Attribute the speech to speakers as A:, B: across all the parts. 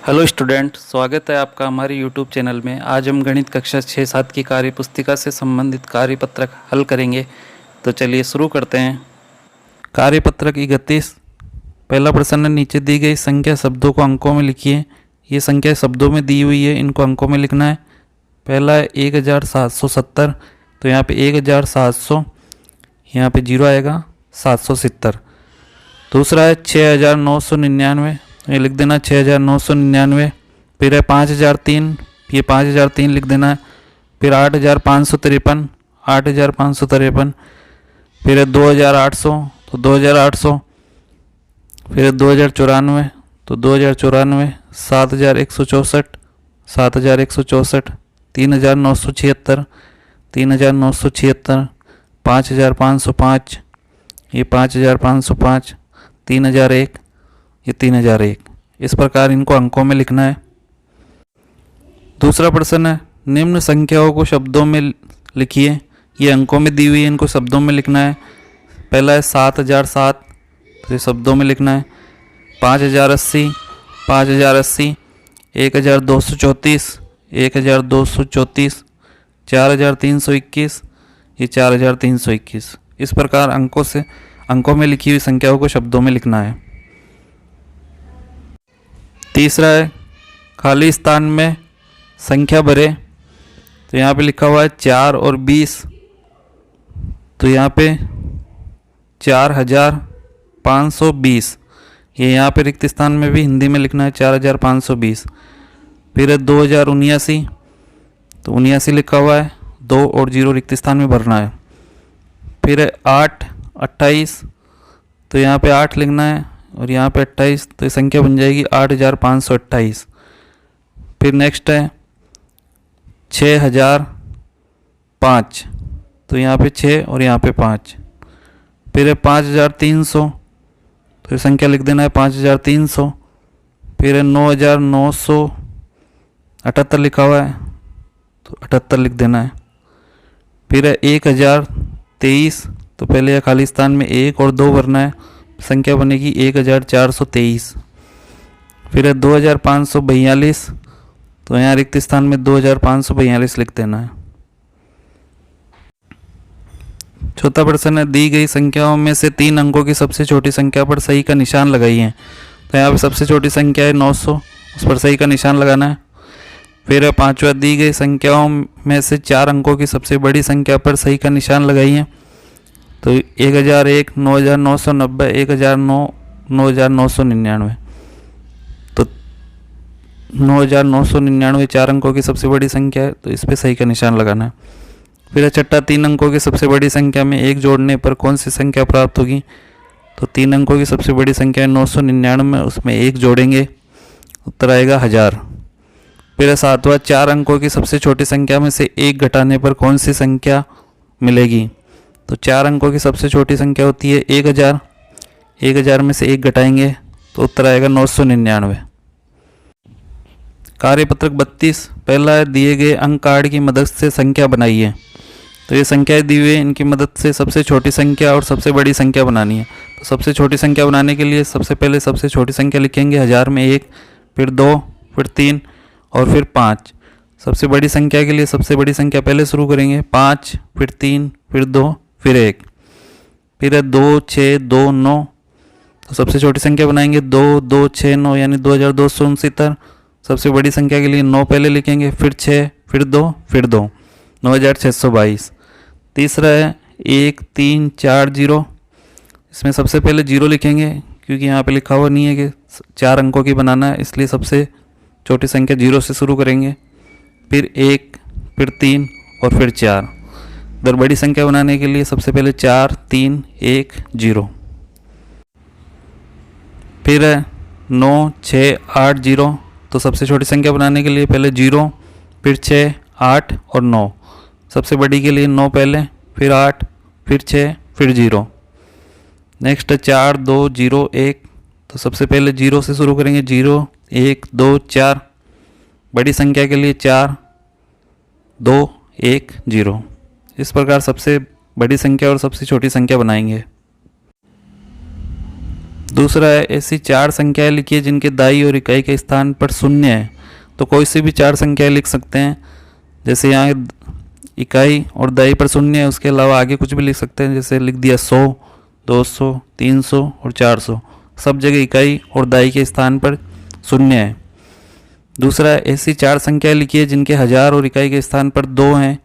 A: Hello student, स्वागत है आपका हमारे यूट्यूब चैनल में। आज हम गणित कक्षा 6-7 की कार्य पुस्तिका से संबंधित कार्यपत्रक हल करेंगे। तो चलिए शुरू करते हैं। कार्यपत्रक 31। पहला प्रश्न है, नीचे दी गई संख्या शब्दों को अंकों में लिखिए। ये संख्या शब्दों में दी हुई है, इनको अंकों में लिखना है। पहला है 1770, तो यहाँ पे 1700, यहाँ पे 0 आएगा, 770। दूसरा है 6999, ये लिख देना 6999। फिर है 5003, ये 5003 लिख देना है। फिर 8553, 8553। फिर है 2800, तो 2800। फिर है 2094, तो 2094। 7164, 7164। 3976, 3976। 5505, ये 5505। 3001, ये 3001। इस प्रकार इनको अंकों में लिखना है। दूसरा प्रश्न है, निम्न संख्याओं को शब्दों में लिखिए। ये अंकों में दी हुई है, इनको शब्दों में लिखना है। पहला है 7007, तो ये शब्दों में लिखना है। 5080, 5080। 1234, 1234। 4321, ये 4321। इस प्रकार अंकों में लिखी हुई संख्याओं को शब्दों में लिखना है। तीसरा है, खाली स्थान में संख्या भरे। तो यहाँ पे लिखा हुआ है 4 और 20, तो यहाँ पे 4520। ये यहाँ पे रिक्त स्थान में भी हिंदी में लिखना है 4520। फिर है 2079, तो 79 लिखा हुआ है, 2 और 0 रिक्त स्थान में भरना है। फिर है 828, तो यहाँ पे 8 लिखना है और यहाँ पे 28, तो ये संख्या बन जाएगी 8528। फिर नेक्स्ट है 6005, तो यहाँ पे 6 और यहाँ पे 5। फिर है 5300, तो ये संख्या लिख देना है 5300। फिर है 9978 लिखा हुआ है, तो 78 लिख देना है। फिर है 1023, तो पहले यह खाली स्थान में 1 और 2 भरना है, संख्या बनेगी 1423। फिर है 2542, तो यहाँ रिक्त स्थान में 2542 लिख देना है। चौथा प्रश्न है, दी गई संख्याओं में से 3 अंकों की सबसे छोटी संख्या पर सही का निशान लगाइए। तो यहाँ पे सबसे छोटी संख्या है 900, उस पर सही का निशान लगाना है। फिर है 5वां, दी गई संख्याओं में से 4 अंकों की सबसे बड़ी संख्या पर सही का निशान लगाइए। तो 1001, 9990, 1009, 9999। तो 9999 4 अंकों की सबसे बड़ी संख्या है, तो इस पर सही का निशान लगाना है। फिर है छठा, 3 अंकों की सबसे बड़ी संख्या में 1 जोड़ने पर कौन सी संख्या प्राप्त होगी। तो 3 अंकों की सबसे बड़ी संख्या है 999, उसमें 1 जोड़ेंगे, उत्तर आएगा 1000। फिर है 7वां, 4 अंकों की सबसे छोटी संख्या में से 1 घटाने पर कौन सी संख्या मिलेगी। तो 4 अंकों की सबसे छोटी संख्या होती है 1000। 1000 में से 1 घटाएंगे, तो उत्तर आएगा 999। कार्यपत्रक 32। पहला है, दिए गए अंक कार्ड की मदद से संख्या बनाइए। तो ये संख्याएं दी हुई है, इनकी मदद से सबसे छोटी संख्या और सबसे बड़ी संख्या बनानी है। तो सबसे छोटी संख्या बनाने के लिए सबसे पहले सबसे छोटी संख्या लिखेंगे 1000 में 1, फिर 2, फिर 3 और फिर 5। सबसे बड़ी संख्या के लिए सबसे बड़ी संख्या पहले शुरू करेंगे, 5, फिर 3, फिर 2, फिर 1। फिर है 2, 6, 2, 9। तो सबसे छोटी संख्या बनाएंगे 2, 2, 6, 9, यानी 2269। सबसे बड़ी संख्या के लिए 9 पहले लिखेंगे, फिर 6, फिर 2, फिर 2, 9622। तीसरा है 1, 3, 4, 0। इसमें सबसे पहले 0 लिखेंगे, क्योंकि यहाँ पे लिखा हुआ नहीं है कि 4 अंकों की बनाना है, इसलिए सबसे छोटी संख्या 0 से शुरू करेंगे। फिर 1, फिर 3 और फिर 4। इधर बड़ी संख्या बनाने के लिए सबसे पहले 4, 3, 1, 0। फिर है 9, 6, 8, 0। तो सबसे छोटी संख्या बनाने के लिए पहले 0, फिर 6, 8 और 9। सबसे बड़ी के लिए 9 पहले, फिर 8, फिर 6, फिर 0। नेक्स्ट है 4, 2, 0, 1। तो सबसे पहले 0 से शुरू करेंगे, 0, 1, 2, 4। बड़ी संख्या के लिए 4, 2, 1, 0। इस प्रकार सबसे बड़ी संख्या और सबसे छोटी संख्या बनाएंगे। दूसरा है ऐसी 4 संख्याएं लिखिए जिनके दाई और इकाई के स्थान पर शून्य है। तो कोई सी भी 4 संख्याएं लिख सकते हैं, जैसे यहाँ इकाई और दाई पर शून्य है, उसके अलावा आगे कुछ भी लिख सकते हैं, जैसे लिख दिया 100, 200, 300 और 400। सब जगह इकाई और दाई के स्थान पर शून्य है। दूसरा ऐसी 4 संख्याएं लिखिए जिनके हजार और इकाई के स्थान पर 2 हैं।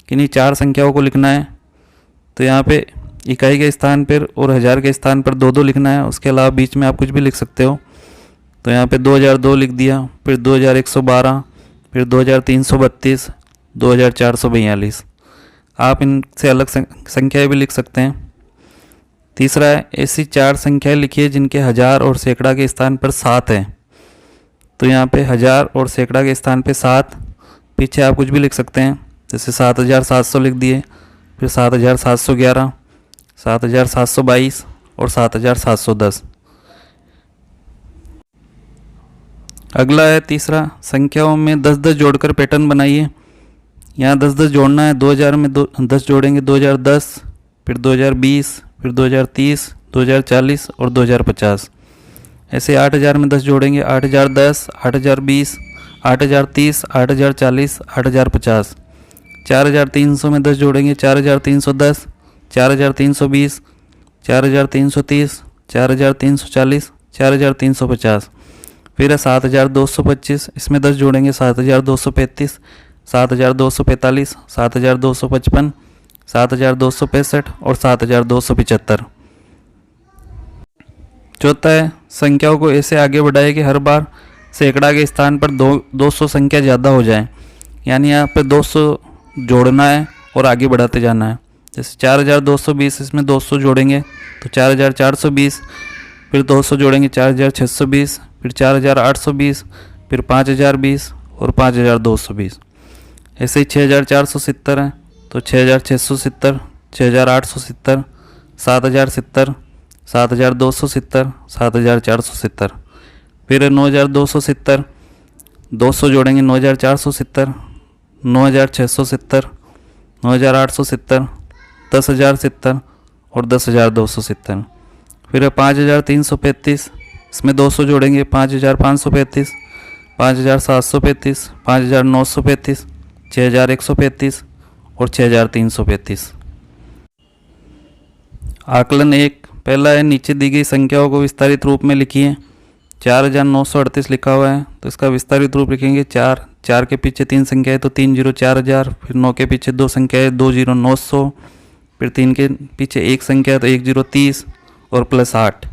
A: किन्हीं 4 संख्याओं को लिखना है, तो यहाँ पे इकाई के स्थान पर और हजार के स्थान पर 2 2 लिखना है। उसके अलावा बीच में आप कुछ भी लिख सकते हो। तो यहाँ पे 2002 लिख दिया, फिर 2112, फिर 2332, 2442। आप इनसे अलग संख्याएं भी लिख सकते हैं। तीसरा है ऐसी 4 संख्याएं लिखिए जिनके हजार और सैकड़ा के स्थान पर 7 है। तो यहाँ पे हजार और सैकड़ा के स्थान पे 7, पीछे आप कुछ भी लिख सकते हैं, जैसे 7700 लिख दिए, फिर 7711, 7722 और 7710। अगला है तीसरा, संख्याओं में 10 10 जोड़कर पैटर्न बनाइए। यहाँ 10 10 जोड़ना है। 2000 में 10 जोड़ेंगे 2010, फिर 2020, फिर 2030, 2040 और 2050। ऐसे 8000 में 10 जोड़ेंगे 8010, 8020, 8030, 8040, 8050। 4300 में 10 जोड़ेंगे 4310, 4320, 4330, 4340, 4350। फिर है 7225, इसमें 10 जोड़ेंगे 7235, 7245, 7255, 7265 और 7275। चौथा है संख्याओं को ऐसे आगे बढ़ाए कि हर बार सैकड़ा के स्थान पर 200 संख्या ज़्यादा हो जाए। यानी यहाँ पे 200 जोड़ना है और आगे बढ़ाते जाना है। जैसे 4220, इसमें 200 जोड़ेंगे तो 4420, फिर 200 जोड़ेंगे 4620, फिर 4820, फिर 5020 और 5220। ऐसे ही 6470 है तो 6670, 6870, 7070, 7270, 7470। फिर 9270, 200 जोड़ेंगे 9470, 9670, 9870, 10070 और 10270। फिर है 5335, इसमें 200 जोड़ेंगे 5535, 5735, 5935, 6135 और 6335। आकलन 1, पहला है नीचे दी गई संख्याओं को विस्तारित रूप में लिखिए। 4938 लिखा हुआ है तो इसका विस्तारित रूप लिखेंगे 4, 4 के पीछे 3 संख्या है तो 3 0 4000, फिर 9 के पीछे 2 संख्या है 2 0 900, फिर 3 के पीछे 1 संख्या है तो 1 0 30 और प्लस 8।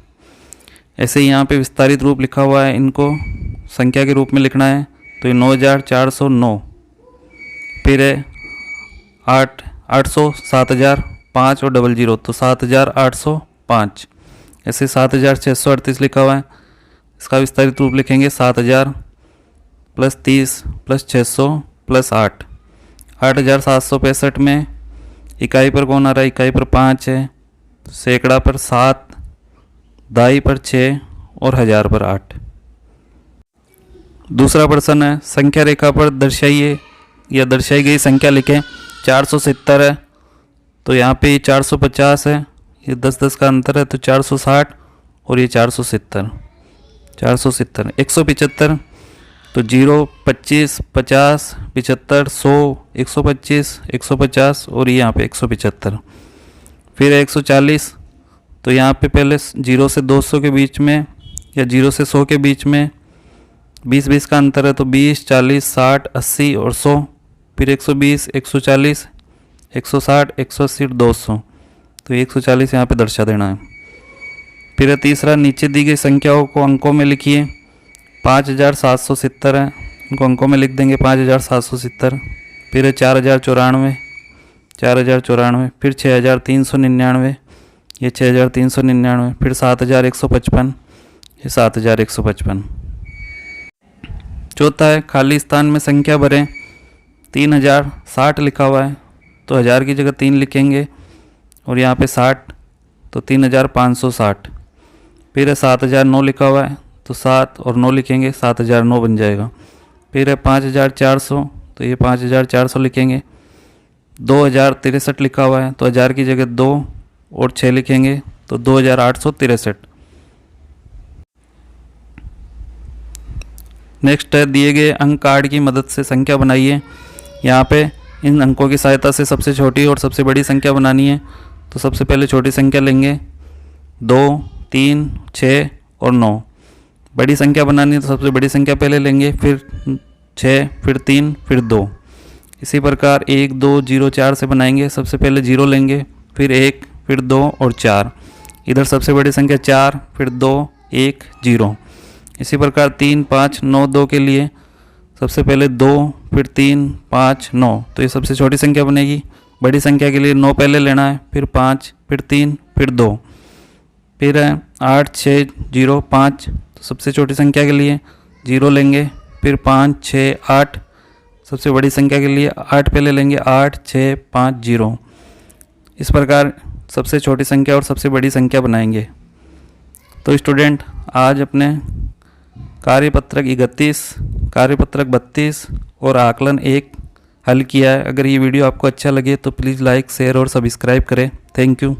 A: ऐसे ही यहाँ पे विस्तारित रूप लिखा हुआ है, इनको संख्या के रूप में लिखना है तो ये 9409। फिर है 8 800, 7000, 5 और 00 तो 7805। ऐसे 7638 लिखा हुआ है, इसका विस्तारित रूप लिखेंगे 7000 प्लस 30 प्लस 600 प्लस 8। 8765 में इकाई पर कौन आ रहा है? इकाई पर 5 है, सैकड़ा पर 7, दाई पर 6 और हजार पर 8। दूसरा प्रश्न है संख्या रेखा पर दर्शाइए या दर्शाई गई संख्या लिखें। 470 है तो यहाँ पे 450 है, ये 10 का अंतर है तो 460 और ये 470। 175 तो 0, 25, 50, 75, 100, 125, 150 और ये यहाँ पे 175। फिर 140 तो यहाँ पे पहले 0 से 200 के बीच में या 0 से 100 के बीच में 20 का अंतर है तो 20, 40, 60, 80 और 100। फिर 120, 140, 160, 180, 200 तो 140 यहाँ पे दर्शा देना है। फिर तीसरा नीचे दी गई संख्याओं को अंकों में लिखिए। 5770 है, इनको अंकों में लिख देंगे 5770। फिर 4094, 4094, फिर 6399, ये 6399, फिर 7155, ये 7155। चौथा है खाली स्थान में संख्या भरें। 3060 लिखा हुआ है तो 1000 की जगह 3 लिखेंगे और यहाँ पे 60 तो 3560। फिर 7009 लिखा हुआ है तो 7 और 9 लिखेंगे, 7009 बन जाएगा। फिर 5400 तो ये 5400 लिखेंगे। 2063 लिखा हुआ है तो 1000 की जगह 2 और 6 लिखेंगे तो 2863। नेक्स्ट है दिए गए अंक कार्ड की मदद से संख्या बनाइए। यहाँ पे इन अंकों की सहायता से सबसे छोटी और सबसे बड़ी संख्या बनानी है। तो सबसे पहले छोटी संख्या लेंगे 2, 3, 6 और 9। बड़ी संख्या बनानी है तो सबसे बड़ी संख्या पहले लेंगे, फिर 6, फिर 3, फिर 2। इसी प्रकार 1, 2, 0, 4 से बनाएंगे। सबसे पहले 0 लेंगे, फिर 1, फिर 2 और 4। इधर सबसे बड़ी संख्या 4, फिर 2, 1, 0। इसी प्रकार 3, 5, 9, 2 के लिए सबसे पहले 2, फिर 3, 5, 9। तो ये सबसे छोटी संख्या बनेगी। बड़ी संख्या के लिए 9 पहले लेना है, फिर 5, फिर 3, फिर 2। फिर है 8, 6, 0, 5। तो सबसे छोटी संख्या के लिए 0 लेंगे, फिर 5, 6, 8। सबसे बड़ी संख्या के लिए 8 पहले लेंगे, 8, 6, 5, 0। इस प्रकार सबसे छोटी संख्या और सबसे बड़ी संख्या बनाएंगे। तो स्टूडेंट आज अपने कार्यपत्रक 31, कार्यपत्रक 32 और आकलन 1 हल किया है। अगर ये वीडियो आपको अच्छा लगे तो प्लीज़ लाइक, शेयर और सब्सक्राइब करें। Thank you.